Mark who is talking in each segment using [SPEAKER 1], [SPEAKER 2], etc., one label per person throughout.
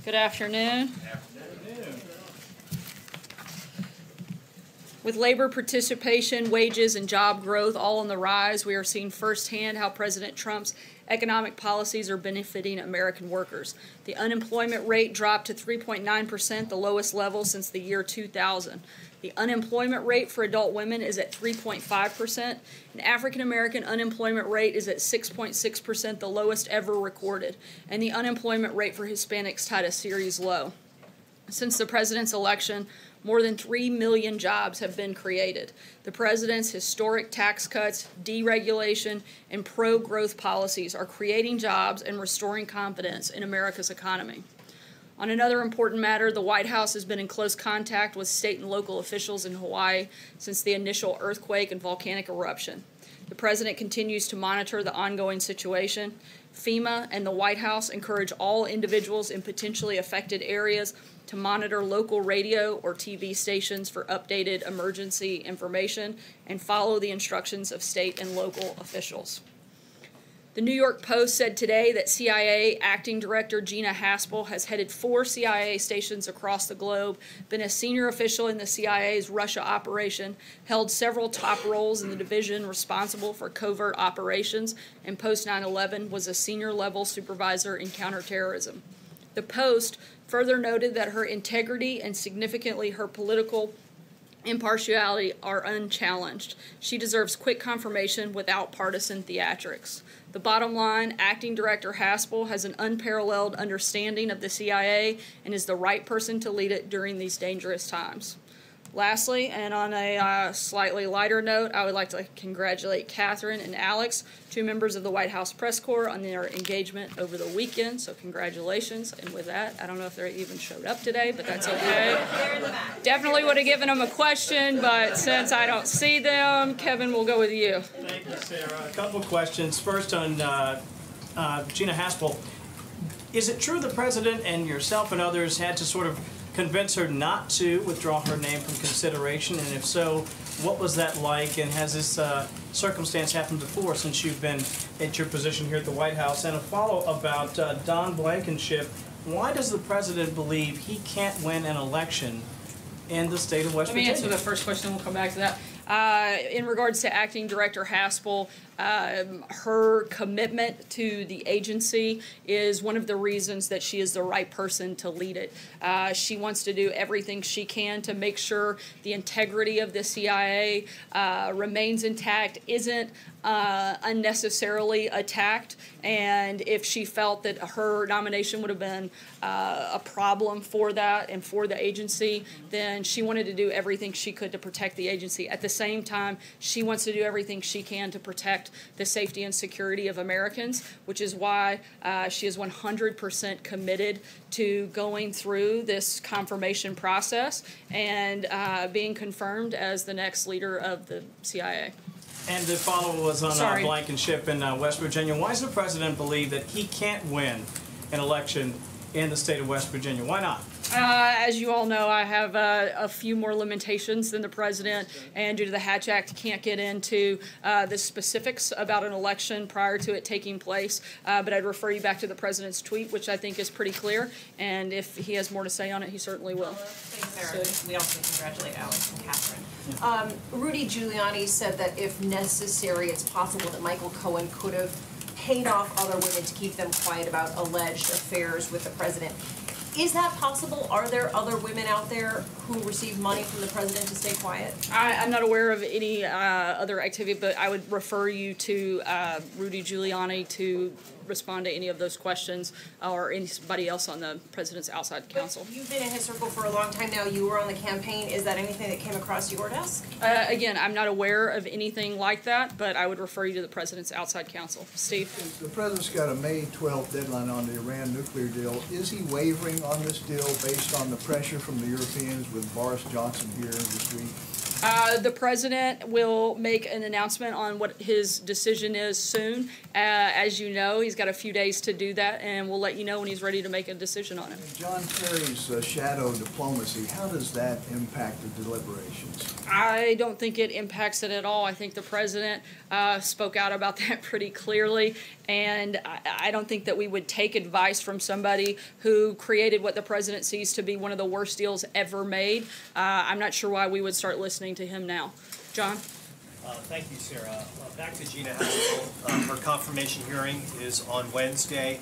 [SPEAKER 1] Good afternoon. With labor participation, wages, and job growth all on the rise, we are seeing firsthand how President Trump's economic policies are benefiting American workers. The unemployment rate dropped to 3.9%, the lowest level since the year 2000. The unemployment rate for adult women is at 3.5%, and African American unemployment rate is at 6.6%, the lowest ever recorded, and the unemployment rate for Hispanics tied a series low. Since the president's election, more than 3 million jobs have been created. The president's historic tax cuts, deregulation, and pro-growth policies are creating jobs and restoring confidence in America's economy. On another important matter, the White House has been in close contact with state and local officials in Hawaii since the initial earthquake and volcanic eruption. The president continues to monitor the ongoing situation. FEMA and the White House encourage all individuals in potentially affected areas to monitor local radio or TV stations for updated emergency information and follow the instructions of state and local officials. The New York Post said today that CIA Acting Director Gina Haspel has headed 4 CIA stations across the globe, been a senior official in the CIA's Russia operation, held several top roles in the division responsible for covert operations, and post 9/11 was a senior-level supervisor in counterterrorism. The Post further noted that her integrity and significantly her political impartiality are unchallenged. She deserves quick confirmation without partisan theatrics. The bottom line, Acting Director Haspel has an unparalleled understanding of the CIA and is the right person to lead it during these dangerous times. Lastly, and on a slightly lighter note, I would like to congratulate Catherine and Alex, 2 members of the White House Press Corps, on their engagement over the weekend. So congratulations. And with that, I don't know if they even showed up today, but that's okay. Definitely would have given them a question, but since I don't see them, Kevin, we'll go with you.
[SPEAKER 2] Thank you, Sarah. A couple of questions. First on Gina Haspel. Is it true the president and yourself and others had to sort of convince her not to withdraw her name from consideration? And if so, what was that like? And has this circumstance happened before since you've been at your position here at the White House? And a follow about Don Blankenship. Why does the president believe he can't win an election in the state of West Virginia?
[SPEAKER 1] Let me answer the first question, we'll come back to that. In regards to Acting Director Haspel, her commitment to the agency is one of the reasons that she is the right person to lead it. She wants to do everything she can to make sure the integrity of the CIA remains intact, isn't unnecessarily attacked, and if she felt that her nomination would have been a problem for that and for the agency, then she wanted to do everything she could to protect the agency. At the same time, she wants to do everything she can to protect the safety and security of Americans, which is why she is 100% committed to going through this confirmation process and being confirmed as the next leader of the CIA.
[SPEAKER 2] And the follow was on Blankenship in West Virginia. Why does the president believe that he can't win an election in the state of West Virginia? Why not?
[SPEAKER 1] As you all know, I have a few more limitations than the president, and due to the Hatch Act, can't get into the specifics about an election prior to it taking place. But I'd refer you back to the president's tweet, which I think is pretty clear, and if he has more to say on it, he certainly will.
[SPEAKER 3] Thanks, Sarah. We also congratulate Alex and Catherine. Rudy Giuliani said that if necessary, it's possible that Michael Cohen could have paid off other women to keep them quiet about alleged affairs with the president. Is that possible? Are there other women out there who receive money from the president to stay quiet?
[SPEAKER 1] I'm not aware of any other activity, but I would refer you to Rudy Giuliani to respond to any of those questions, or anybody else on the president's outside counsel.
[SPEAKER 3] But you've been in his circle for a long time now. You were on the campaign. Is that anything that came across your desk?
[SPEAKER 1] Again, I'm not aware of anything like that, but I would refer you to the president's outside counsel. Steve?
[SPEAKER 4] The president's got a May 12th deadline on the Iran nuclear deal. Is he wavering on this deal based on the pressure from the Europeans with Boris Johnson here this week?
[SPEAKER 1] The president will make an announcement on what his decision is soon. As you know, he's got a few days to do that, and we'll let you know when he's ready to make a decision on it.
[SPEAKER 4] And John Kerry's shadow diplomacy, how does that impact the deliberations?
[SPEAKER 1] I don't think it impacts it at all. I think the president spoke out about that pretty clearly, And I don't think that we would take advice from somebody who created what the president sees to be one of the worst deals ever made. I'm not sure why we would start listening to him now. John?
[SPEAKER 5] Thank you, Sarah. Back to Gina Haspel. Her confirmation hearing is on Wednesday.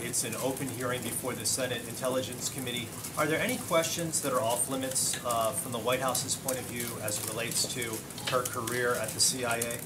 [SPEAKER 5] It's an open hearing before the Senate Intelligence Committee. Are there any questions that are off limits from the White House's point of view as it relates to her career at the CIA?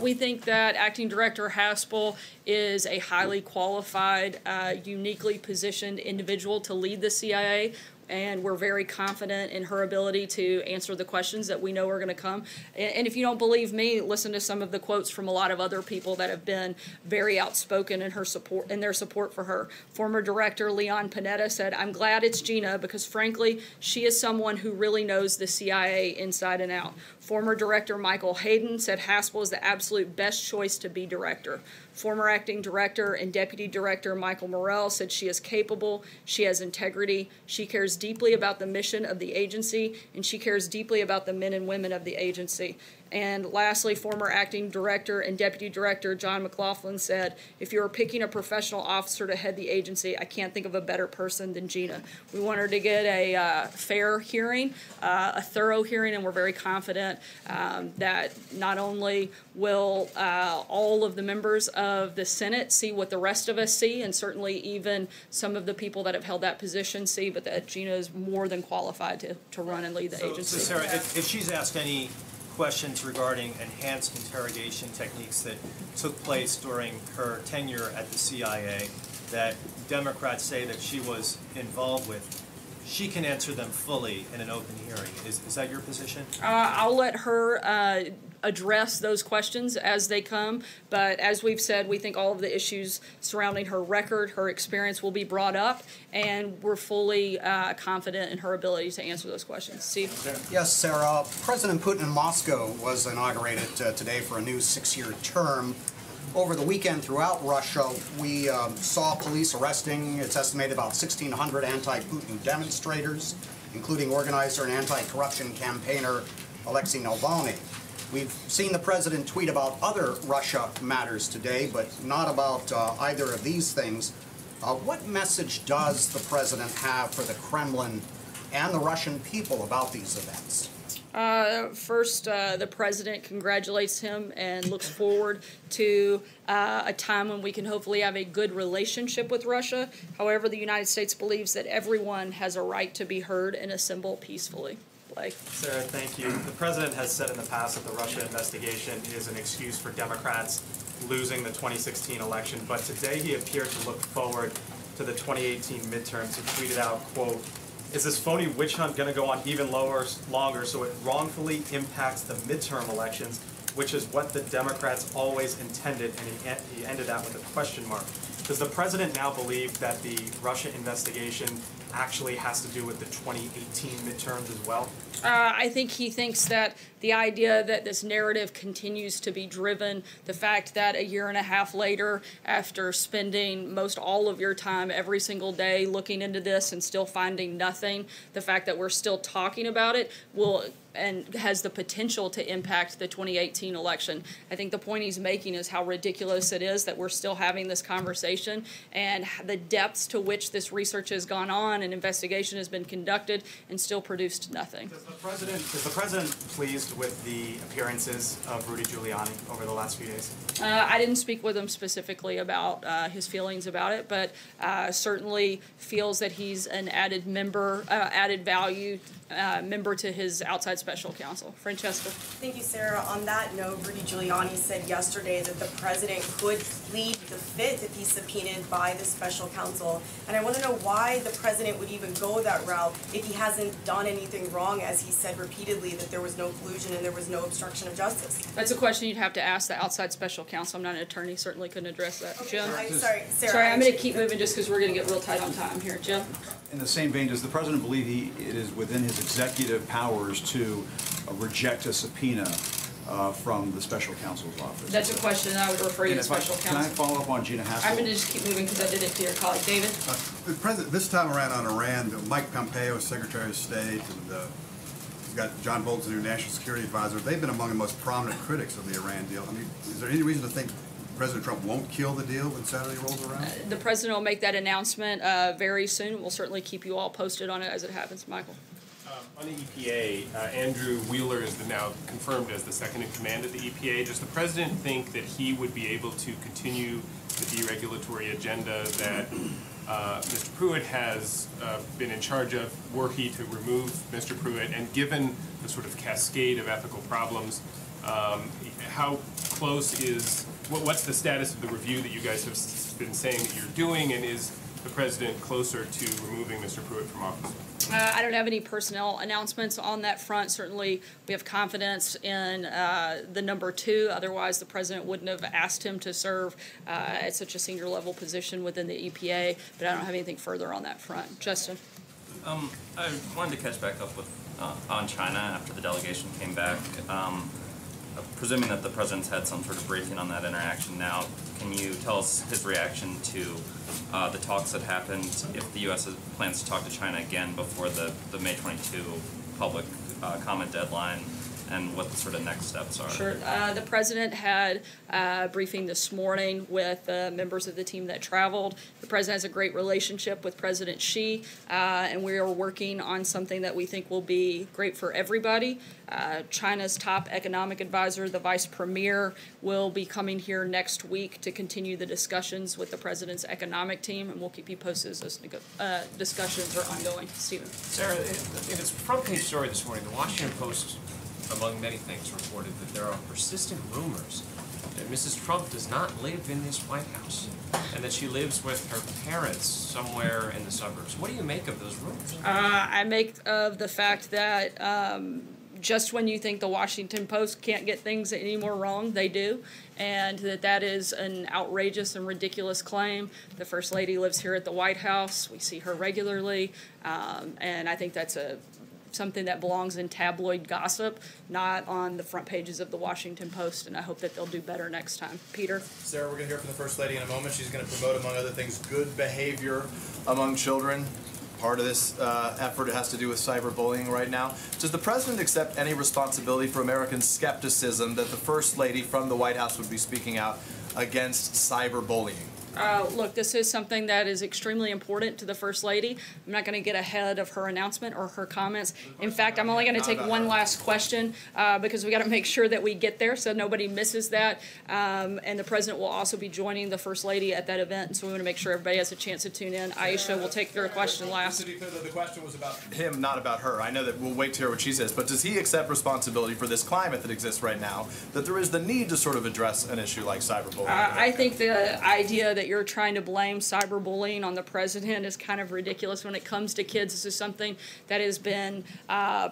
[SPEAKER 1] We think that Acting Director Haspel is a highly qualified, uniquely positioned individual to lead the CIA, and we're very confident in her ability to answer the questions that we know are going to come. And if you don't believe me, listen to some of the quotes from a lot of other people that have been very outspoken in her support, in their support for her. Former Director Leon Panetta said, "I'm glad it's Gina because frankly, she is someone who really knows the CIA inside and out." Former Director Michael Hayden said Haspel is the absolute best choice to be director. Former Acting Director and Deputy Director Michael Morrell said she is capable, she has integrity, she cares deeply about the mission of the agency, and she cares deeply about the men and women of the agency. And lastly, former Acting Director and Deputy Director John McLaughlin said, "If you were picking a professional officer to head the agency, I can't think of a better person than Gina." We want her to get a fair hearing, a thorough hearing, and we're very confident that not only will all of the members of the Senate see what the rest of us see, and certainly even some of the people that have held that position see, but that Gina is more than qualified to run and lead the agency.
[SPEAKER 5] So Sarah, if she's asked any questions regarding enhanced interrogation techniques that took place during her tenure at the CIA that Democrats say that she was involved with, she can answer them fully in an open hearing. Is that your position?
[SPEAKER 1] I'll let her address those questions as they come, but as we've said, we think all of the issues surrounding her record, her experience will be brought up, and we're fully confident in her ability to answer those questions. Steve?
[SPEAKER 6] Yes, Sarah. President Putin in Moscow was inaugurated today for a new 6-year term. Over the weekend throughout Russia, we saw police arresting, it's estimated, about 1,600 anti-Putin demonstrators, including organizer and anti-corruption campaigner Alexei Navalny. We've seen the president tweet about other Russia matters today, but not about either of these things. What message does the president have for the Kremlin and the Russian people about these events?
[SPEAKER 1] First, the president congratulates him and looks forward to a time when we can hopefully have a good relationship with Russia. However, the United States believes that everyone has a right to be heard and assemble peacefully. Blake.
[SPEAKER 7] Sarah, thank you. The president has said in the past that the Russia investigation is an excuse for Democrats losing the 2016 election, but today he appeared to look forward to the 2018 midterms. He tweeted out, quote, "Is this phony witch hunt going to go on even longer so it wrongfully impacts the midterm elections, which is what the Democrats always intended," and he ended that with a question mark. Does the president now believe that the Russia investigation actually has to do with the 2018 midterms as well?
[SPEAKER 1] I think he thinks that the idea that this narrative continues to be driven, the fact that a year and a half later, after spending most all of your time every single day looking into this and still finding nothing, the fact that we're still talking about it will and has the potential to impact the 2018 election. I think the point he's making is how ridiculous it is that we're still having this conversation and the depths to which this research has gone on and investigation has been conducted and still produced nothing.
[SPEAKER 7] Is the president pleased with the appearances of Rudy Giuliani over the last few days?
[SPEAKER 1] I didn't speak with him specifically about his feelings about it, but certainly feels that he's an added member, added value member to his outside special counsel. Francesca.
[SPEAKER 8] Thank you, Sarah. On that note, Rudy Giuliani said yesterday that the president could plead the fifth if he's subpoenaed by the special counsel. And I want to know why the president would even go that route if he hasn't done anything wrong, as he said repeatedly that there was no collusion and there was no obstruction of justice.
[SPEAKER 1] That's a question you'd have to ask the outside special counsel. I'm not an attorney, certainly couldn't address that.
[SPEAKER 8] Okay,
[SPEAKER 1] Jim?
[SPEAKER 8] sorry, Sarah.
[SPEAKER 1] Sorry, I'm going to keep moving just because we're going to get real tight on time here. Jim?
[SPEAKER 9] In the same vein, does the president believe it is within his executive powers to reject a subpoena from the special counsel's office?
[SPEAKER 1] That's a question I would refer you to special counsel.
[SPEAKER 9] Can I follow up on Gina Haspel?
[SPEAKER 1] I'm going to just keep moving because I did it to your colleague. David?
[SPEAKER 10] The president, this time around on Iran, Mike Pompeo, Secretary of State, and we've got John Bolton, the new National Security Advisor. They've been among the most prominent critics of the Iran deal. I mean, is there any reason to think President Trump won't kill the deal when Saturday rolls around?
[SPEAKER 1] The president will make that announcement very soon. We'll certainly keep you all posted on it as it happens. Michael.
[SPEAKER 11] On the EPA, Andrew Wheeler is now confirmed as the second in command of the EPA. Does the president think that he would be able to continue the deregulatory agenda that Mr. Pruitt has been in charge of, were he to remove Mr. Pruitt? And given the sort of cascade of ethical problems, how close is, what's the status of the review that you guys have been saying that you're doing, and is the president closer to removing Mr. Pruitt from office?
[SPEAKER 1] I don't have any personnel announcements on that front. Certainly, we have confidence in the number two. Otherwise, the president wouldn't have asked him to serve at such a senior level position within the EPA. But I don't have anything further on that front. Justin.
[SPEAKER 12] I wanted to catch back up with on China after the delegation came back. Presuming that the president's had some sort of briefing on that interaction now, can you tell us his reaction to the talks that happened, if the U.S. plans to talk to China again before the May 22 public comment deadline, and what the sort of next steps are?
[SPEAKER 1] Sure. The president had a briefing this morning with members of the team that traveled. The president has a great relationship with President Xi, and we are working on something that we think will be great for everybody. China's top economic advisor, the vice premier, will be coming here next week to continue the discussions with the president's economic team, and we'll keep you posted as those discussions are ongoing. Stephen.
[SPEAKER 13] Sarah, in its front page story this morning, the Washington Post, among many things, reported that there are persistent rumors that Mrs. Trump does not live in this White House and that she lives with her parents somewhere in the suburbs. What do you make of those rumors?
[SPEAKER 1] I make of the fact that just when you think the Washington Post can't get things any more wrong, they do, and that is an outrageous and ridiculous claim. The First Lady lives here at the White House. We see her regularly, and I think that's something that belongs in tabloid gossip, not on the front pages of the Washington Post, and I hope that they'll do better next time. Peter?
[SPEAKER 14] Sarah, we're going to hear from the First Lady in a moment. She's going to promote, among other things, good behavior among children. Part of this effort has to do with cyberbullying right now. Does the president accept any responsibility for American skepticism that the First Lady from the White House would be speaking out against cyberbullying?
[SPEAKER 1] Look, this is something that is extremely important to the First Lady. I'm not going to get ahead of her announcement or her comments. In fact, I'm only going to take one last question because we got to make sure that we get there so nobody misses that. And the president will also be joining the First Lady at that event, so we want to make sure everybody has a chance to tune in. Aisha will take your question last.
[SPEAKER 14] To be clear, the question was about him, not about her. I know that we'll wait to hear what she says, but does he accept responsibility for this climate that exists right now, that there is the need to sort of address an issue like cyberbullying?
[SPEAKER 1] I think the idea that you're trying to blame cyberbullying on the president is kind of ridiculous when it comes to kids. This is something that has been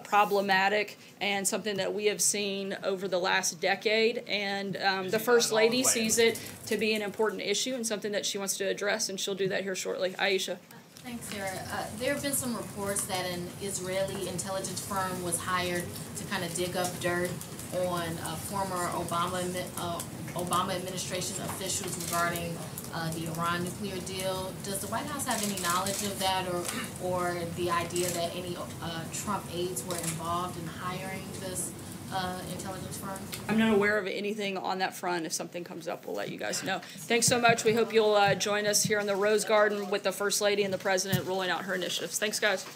[SPEAKER 1] problematic and something that we have seen over the last decade, and the First Lady sees it to be an important issue and something that she wants to address, and she'll do that here shortly. Aisha.
[SPEAKER 15] Thanks, Sarah. There have been some reports that an Israeli intelligence firm was hired to kind of dig up dirt on former Obama administration officials regarding the Iran nuclear deal. Does the White House have any knowledge of that, or the idea that any Trump aides were involved in hiring this intelligence firm?
[SPEAKER 1] I'm not aware of anything on that front. If something comes up, we'll let you guys know. Thanks so much. We hope you'll join us here in the Rose Garden with the First Lady and the President rolling out her initiatives. Thanks, guys.